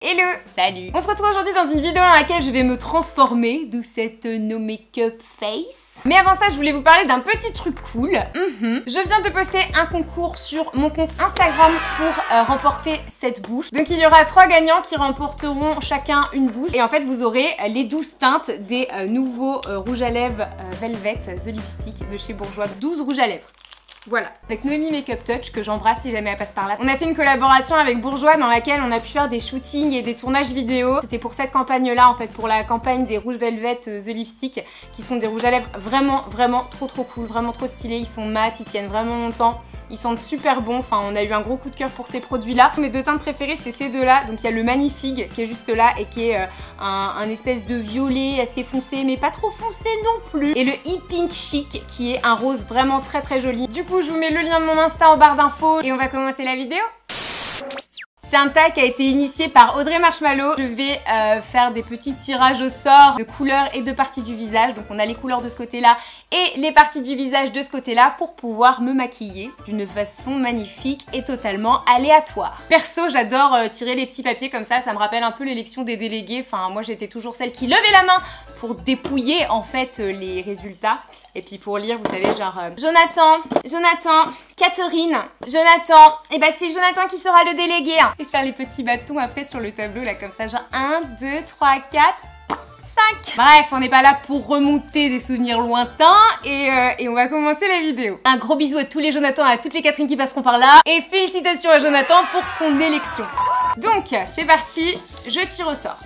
Hello! Salut! On se retrouve aujourd'hui dans une vidéo dans laquelle je vais me transformer, d'où cette no make-up face. Mais avant ça, je voulais vous parler d'un petit truc cool. Je viens de poster un concours sur mon compte Instagram pour remporter cette bouche. Donc il y aura 3 gagnants qui remporteront chacun une bouche. Et en fait, vous aurez les 12 teintes des nouveaux rouges à lèvres Velvet The Lipstick de chez Bourjois. 12 rouges à lèvres. Voilà, avec Noémie Makeup Touch, que j'embrasse si jamais elle passe par là. On a fait une collaboration avec Bourjois dans laquelle on a pu faire des shootings et des tournages vidéo. C'était pour cette campagne-là, en fait, pour la campagne des rouges Velvet The Lipstick, qui sont des rouges à lèvres vraiment trop cool, vraiment trop stylés. Ils sont mat, ils tiennent vraiment longtemps, ils sentent super bon. Enfin, on a eu un gros coup de cœur pour ces produits-là. Mes 2 teintes préférées, c'est ces 2-là. Donc il y a le Magnifique qui est juste là et qui est un espèce de violet assez foncé, mais pas trop foncé non plus. Et le E-Pink Chic qui est un rose vraiment très joli. Du coup, je vous mets le lien de mon Insta en barre d'infos et on va commencer la vidéo. C'est un tag qui a été initié par Audrey Marshmallow. Je vais faire des petits tirages au sort de couleurs et de parties du visage. Donc on a les couleurs de ce côté-là et les parties du visage de ce côté-là pour pouvoir me maquiller d'une façon magnifique et totalement aléatoire. Perso, j'adore tirer les petits papiers comme ça me rappelle un peu l'élection des délégués. Enfin, moi j'étais toujours celle qui levait la main pour dépouiller en fait les résultats. Et puis pour lire, vous savez, genre Jonathan, Catherine, Jonathan, et bah c'est Jonathan qui sera le délégué. Hein. Et faire les petits bâtons après sur le tableau, là, comme ça, genre 1, 2, 3, 4, 5. Bref, on n'est pas là pour remonter des souvenirs lointains et on va commencer la vidéo. Un gros bisou à tous les Jonathan, à toutes les Catherine qui passeront par là. Et félicitations à Jonathan pour son élection. Donc, c'est parti, je tire au sort.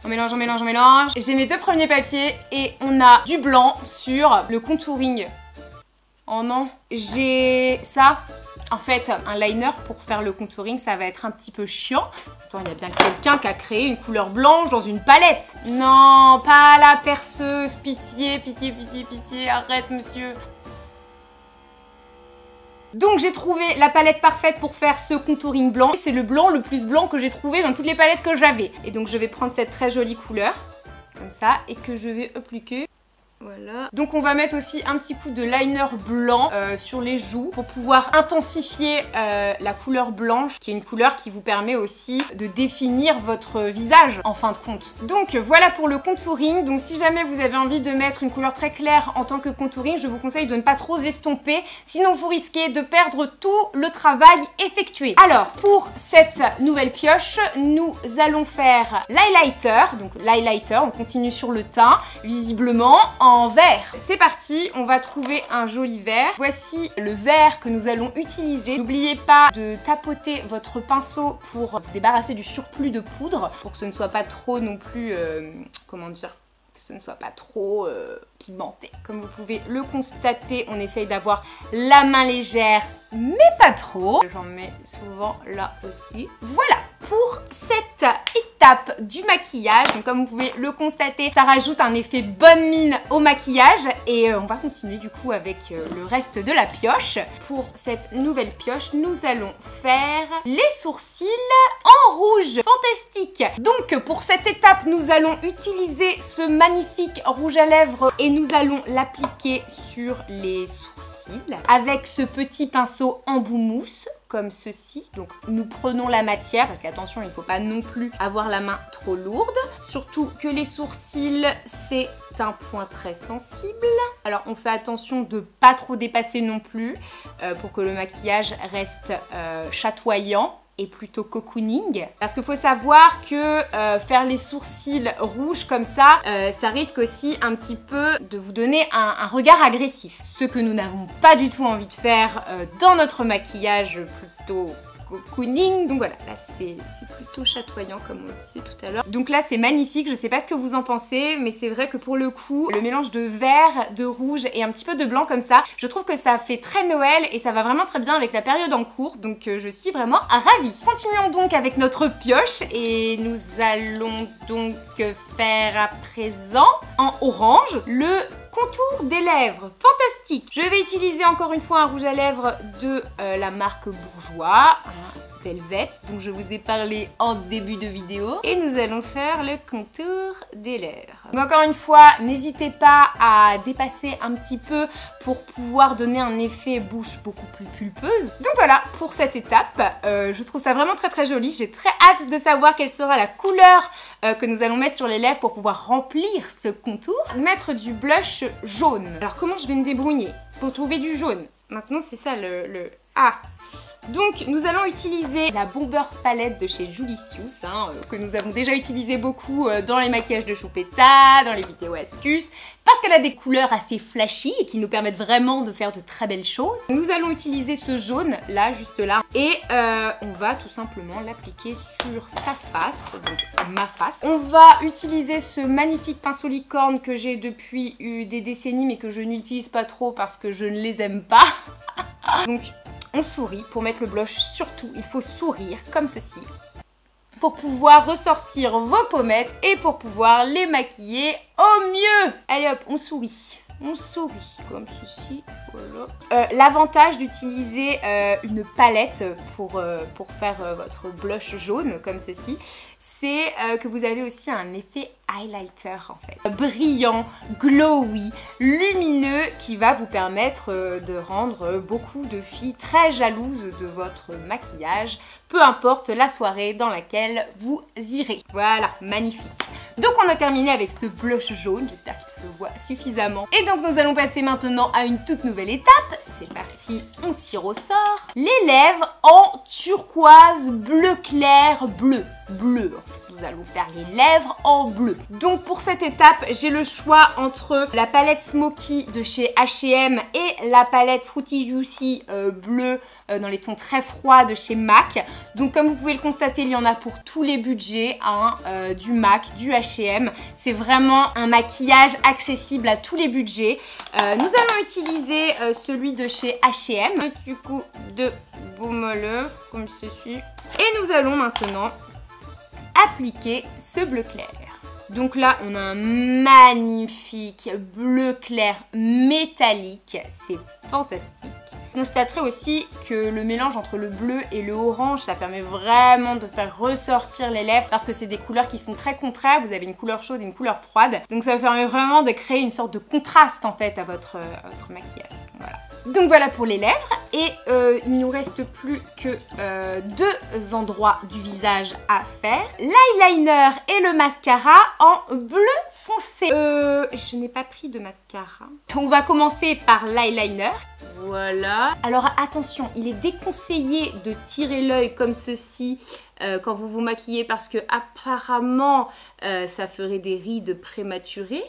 On mélange, on mélange, on mélange. J'ai mes 2 premiers papiers et on a du blanc sur le contouring. Oh non. J'ai ça. En fait, un liner pour faire le contouring, ça va être un petit peu chiant. Attends, il y a bien quelqu'un qui a créé une couleur blanche dans une palette. Non, pas la perceuse. Pitié, pitié, pitié, pitié. Arrête, monsieur. Donc j'ai trouvé la palette parfaite pour faire ce contouring blanc. C'est le blanc le plus blanc que j'ai trouvé dans toutes les palettes que j'avais. Et donc je vais prendre cette très jolie couleur, comme ça, et que je vais appliquer. Voilà. Donc on va mettre aussi un petit coup de liner blanc sur les joues pour pouvoir intensifier la couleur blanche, qui est une couleur qui vous permet aussi de définir votre visage en fin de compte. Donc voilà pour le contouring. Donc si jamais vous avez envie de mettre une couleur très claire en tant que contouring, je vous conseille de ne pas trop estomper, sinon vous risquez de perdre tout le travail effectué. Alors pour cette nouvelle pioche, nous allons faire l'highlighter. Donc l'highlighter, on continue sur le teint, visiblement en vert. C'est parti, on va trouver un joli vert. Voici le vert que nous allons utiliser. N'oubliez pas de tapoter votre pinceau pour vous débarrasser du surplus de poudre, pour que ce ne soit pas trop non plus, comment dire, que ce ne soit pas trop pigmenté. Comme vous pouvez le constater, on essaye d'avoir la main légère, mais pas trop. J'en mets souvent là aussi. Voilà pour cette étape du maquillage. Donc comme vous pouvez le constater, ça rajoute un effet bonne mine au maquillage. Et on va continuer du coup avec le reste de la pioche. Pour cette nouvelle pioche, nous allons faire les sourcils en rouge. Fantastique! Donc pour cette étape, nous allons utiliser ce magnifique rouge à lèvres et nous allons l'appliquer sur les sourcils avec ce petit pinceau embout mousse comme ceci. Donc nous prenons la matière parce qu'attention, il ne faut pas non plus avoir la main trop lourde. Surtout que les sourcils, c'est un point très sensible. Alors on fait attention de pas trop dépasser non plus pour que le maquillage reste chatoyant et plutôt cocooning. Parce qu'il faut savoir que faire les sourcils rouges comme ça, ça risque aussi un petit peu de vous donner un regard agressif. Ce que nous n'avons pas du tout envie de faire dans notre maquillage plutôt cocooning. Donc voilà, là c'est plutôt chatoyant comme on disait tout à l'heure. Donc là c'est magnifique, je sais pas ce que vous en pensez, mais c'est vrai que pour le coup, le mélange de vert, de rouge et un petit peu de blanc comme ça, je trouve que ça fait très Noël et ça va vraiment très bien avec la période en cours, donc je suis vraiment ravie. Continuons donc avec notre pioche et nous allons donc faire à présent en orange le contour des lèvres. Fantastique! Je vais utiliser encore une fois un rouge à lèvres de la marque Bourjois. Velvet dont je vous ai parlé en début de vidéo. Et nous allons faire le contour des lèvres. Donc encore une fois, n'hésitez pas à dépasser un petit peu pour pouvoir donner un effet bouche beaucoup plus pulpeuse. Donc voilà pour cette étape, je trouve ça vraiment très joli. J'ai très hâte de savoir quelle sera la couleur que nous allons mettre sur les lèvres pour pouvoir remplir ce contour. Mettre du blush jaune. Alors comment je vais me débrouiller pour trouver du jaune? Maintenant c'est ça Ah! Donc nous allons utiliser la Bomber palette de chez Julicious, que nous avons déjà utilisé beaucoup dans les maquillages de Choupetta, dans les vidéos astuces, parce qu'elle a des couleurs assez flashy et qui nous permettent vraiment de faire de très belles choses. Nous allons utiliser ce jaune là, juste là, et on va tout simplement l'appliquer sur sa face, donc ma face. On va utiliser ce magnifique pinceau licorne que j'ai depuis des décennies mais que je n'utilise pas trop parce que je ne les aime pas. Donc on sourit. Pour mettre le blush, surtout, il faut sourire comme ceci pour pouvoir ressortir vos pommettes et pour pouvoir les maquiller au mieux. Allez hop, on sourit. On sourit comme ceci, voilà. L'avantage d'utiliser une palette pour faire votre blush jaune comme ceci, c'est que vous avez aussi un effet highlighter en fait. Brillant, glowy, lumineux qui va vous permettre de rendre beaucoup de filles très jalouses de votre maquillage, peu importe la soirée dans laquelle vous irez. Voilà, magnifique. Donc on a terminé avec ce blush jaune, j'espère qu'il se voit suffisamment. Et donc nous allons passer maintenant à une toute nouvelle étape. C'est parti, on tire au sort. Les lèvres en turquoise, bleu clair, bleu. Nous allons faire les lèvres en bleu. Donc pour cette étape, j'ai le choix entre la palette Smoky de chez H&M et la palette Fruity Juicy bleu dans les tons très froids de chez MAC. Donc comme vous pouvez le constater, il y en a pour tous les budgets, du MAC, du H&M. C'est vraiment un maquillage accessible à tous les budgets. Nous allons utiliser celui de chez H&M. Un petit coup de baume à lèvres comme ceci. Et nous allons maintenant appliquer ce bleu clair. Donc là, on a un magnifique bleu clair métallique. C'est fantastique. Vous constaterez aussi que le mélange entre le bleu et le orange, ça permet vraiment de faire ressortir les lèvres parce que c'est des couleurs qui sont très contraires. Vous avez une couleur chaude et une couleur froide. Donc ça permet vraiment de créer une sorte de contraste en fait à votre maquillage. Voilà. Donc voilà pour les lèvres et il ne nous reste plus que deux endroits du visage à faire. L'eyeliner et le mascara en bleu foncé. Je n'ai pas pris de mascara. On va commencer par l'eyeliner. Voilà. Alors attention, il est déconseillé de tirer l'œil comme ceci quand vous vous maquillez parce que apparemment ça ferait des rides prématurées.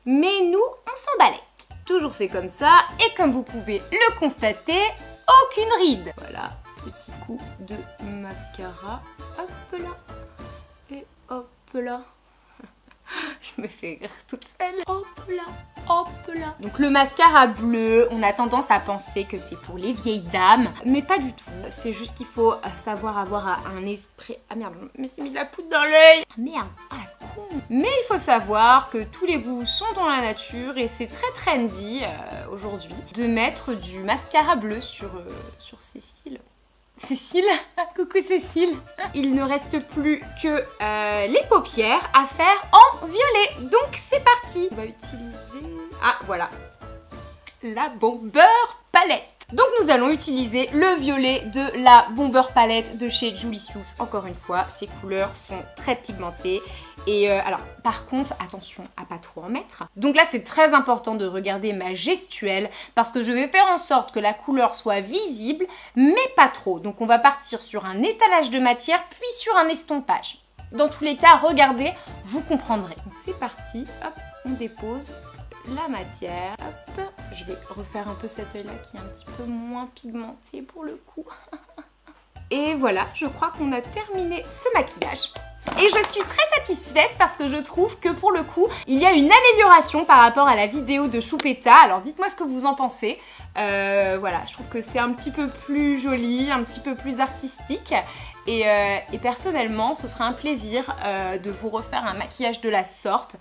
Mais nous, on s'en balèque. Toujours fait comme ça et comme vous pouvez le constater, aucune ride. Voilà, petit coup de mascara. Hop là. Et hop là. Je me fais rire toute seule. Hop là, hop là. Donc le mascara bleu, on a tendance à penser que c'est pour les vieilles dames, mais pas du tout. C'est juste qu'il faut savoir avoir un esprit... Ah merde, je me suis mis de la poudre dans l'œil. Ah merde, ah la con. Mais il faut savoir que tous les goûts sont dans la nature et c'est très trendy aujourd'hui de mettre du mascara bleu sur ses cils. Cécile, coucou Cécile. Il ne reste plus que les paupières à faire en violet. Donc c'est parti. On va utiliser... Ah voilà, la Bomber palette. Donc nous allons utiliser le violet de la Bomber palette de chez Julicious. Encore une fois, ces couleurs sont très pigmentées. Et alors, par contre, attention à pas trop en mettre. Donc là, c'est très important de regarder ma gestuelle parce que je vais faire en sorte que la couleur soit visible, mais pas trop. Donc on va partir sur un étalage de matière, puis sur un estompage. Dans tous les cas, regardez, vous comprendrez. C'est parti, hop, on dépose la matière. Hop, je vais refaire un peu cet œil-là qui est un petit peu moins pigmenté pour le coup. Et voilà, je crois qu'on a terminé ce maquillage. Et je suis très satisfaite parce que je trouve que pour le coup, il y a une amélioration par rapport à la vidéo de Choupetta. Alors dites-moi ce que vous en pensez. Voilà, je trouve que c'est un petit peu plus joli, un petit peu plus artistique. Et personnellement, ce serait un plaisir de vous refaire un maquillage de la sorte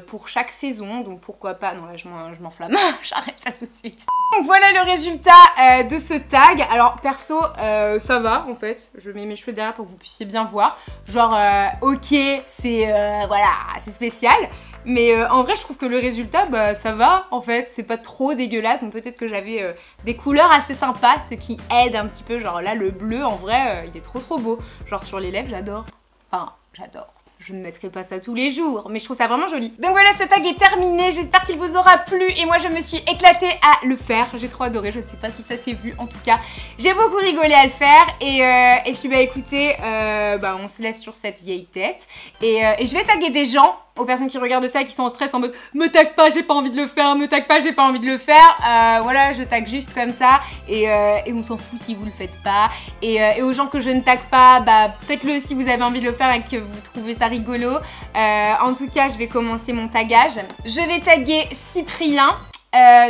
pour chaque saison. Donc pourquoi pas... Non là, je m'enflamme, j'arrête. ça tout de suite. Donc voilà le résultat de ce tag. Alors perso, ça va en fait. Je mets mes cheveux derrière pour que vous puissiez bien voir. Genre, ok, c'est voilà, c'est spécial. Mais en vrai, je trouve que le résultat, bah ça va en fait. C'est pas trop dégueulasse. Donc peut-être que j'avais des couleurs assez sympas, ce qui aide un petit peu. Genre là, le bleu, en vrai, il est trop beau. Genre sur les lèvres, j'adore. Enfin, j'adore. Je ne mettrai pas ça tous les jours, mais je trouve ça vraiment joli. Donc voilà, ce tag est terminé, j'espère qu'il vous aura plu et moi je me suis éclatée à le faire. J'ai trop adoré, je sais pas si ça s'est vu, en tout cas j'ai beaucoup rigolé à le faire. Et puis bah écoutez, on se laisse sur cette vieille tête et je vais taguer des gens, aux personnes qui regardent ça, qui sont en stress en mode me tag pas, j'ai pas envie de le faire, me tag pas, j'ai pas envie de le faire. Voilà, je tag juste comme ça et on s'en fout si vous le faites pas. Et aux gens que je ne tag pas, bah faites-le si vous avez envie de le faire et que vous trouvez ça rigolo. En tout cas, je vais commencer mon tagage. Je vais taguer Cyprien,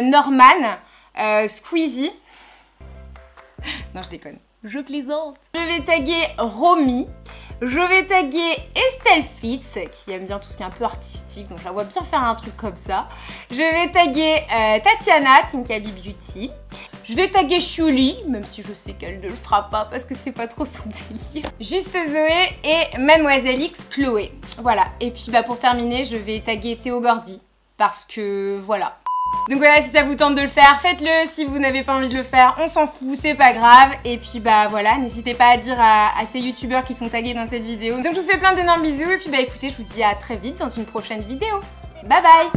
Norman, Squeezie. Non, je déconne. Je plaisante. Je vais taguer Romy. Je vais taguer Estelle Fitz, qui aime bien tout ce qui est un peu artistique, donc je la vois bien faire un truc comme ça. Je vais taguer Tatiana, Tinkaby Beauty. Je vais taguer Shuli, même si je sais qu'elle ne le fera pas parce que c'est pas trop son délire. Juste Zoé et Mademoiselle X Chloé. Voilà, et puis bah pour terminer, je vais taguer Théo Gordy, parce que voilà. Donc voilà, si ça vous tente de le faire, faites-le. Si vous n'avez pas envie de le faire, on s'en fout, c'est pas grave. Et puis bah voilà, n'hésitez pas à dire à ces youtubeurs qui sont tagués dans cette vidéo. Donc je vous fais plein d'énormes bisous et puis bah écoutez, je vous dis à très vite dans une prochaine vidéo. Bye bye.